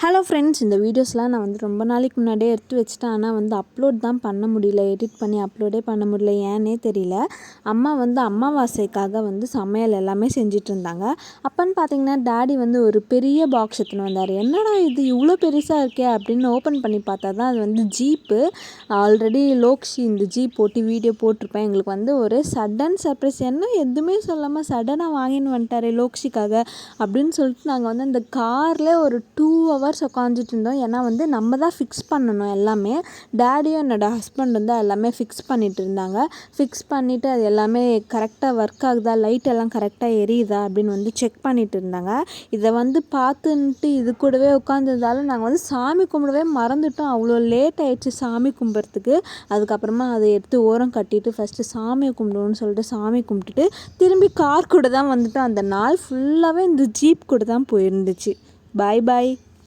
Hello friends, இந்த வீடியோஸ்லாம் நான் ரொம்ப நாளைக்கு முன்னாடியே எடுத்து வச்சுட்டேன். ஆனால் அப்லோட் தான் பண்ண முடியல, எடிட் பண்ணி அப்லோடே பண்ண முடியல, ஏன்னே தெரியல. அம்மா அமாவாசைக்காக சமையல் எல்லாமே செஞ்சுட்டு இருந்தாங்க. அப்போன்னு பார்த்தீங்கன்னா டாடி ஒரு பெரிய பாக்ஸ் எடுத்துன்னு வந்தார். என்னடா இது இவ்வளோ பெருசாக இருக்கே அப்படின்னு ஓப்பன் பண்ணி பார்த்தா தான் அது ஜீப்பு. ஆல்ரெடி லோக்ஷி இந்த ஜீப் ஓட்டி வீடியோ போட்டிருப்பேன். எங்களுக்கு ஒரு சடன் சர்ப்ரைஸ், என்ன எதுவுமே சொல்லாமல் சடனாக வாங்கின்னு வந்துட்டார் லோக்ஷிக்காக அப்படின்னு சொல்லிட்டு நாங்கள் அந்த காரில் ஒரு 2 hours உட்காந்துட்டு இருந்தோம். ஏன்னா நம்ம தான் ஃபிக்ஸ் பண்ணணும் எல்லாமே. டேடியும் என்னோடய ஹஸ்பண்ட் எல்லாமே ஃபிக்ஸ் பண்ணிட்டு இருந்தாங்க. ஃபிக்ஸ் பண்ணிவிட்டு அது எல்லாமே கரெக்டாக ஒர்க் ஆகுதா, லைட் எல்லாம் கரெக்டாக எரியுதா அப்படின்னு செக் பண்ணிட்டு இருந்தாங்க. இதை பார்த்துன்ட்டு இது கூடவே உட்காந்துருந்தால நாங்கள் சாமி கும்பிடவே மறந்துட்டோம். அவ்வளோ லேட் ஆயிடுச்சு சாமி கும்பிட்றதுக்கு. அதுக்கப்புறமா அதை எடுத்து ஓரம் கட்டிட்டு ஃபஸ்ட்டு சாமியை கும்பிடுவோன்னு சொல்லிட்டு சாமி கும்பிட்டுட்டு திரும்பி கார் கூட தான் வந்துட்டோம். அந்த நாள் ஃபுல்லாகவே இந்த ஜீப் கூட தான் போயிருந்துச்சு. பாய் பாய்.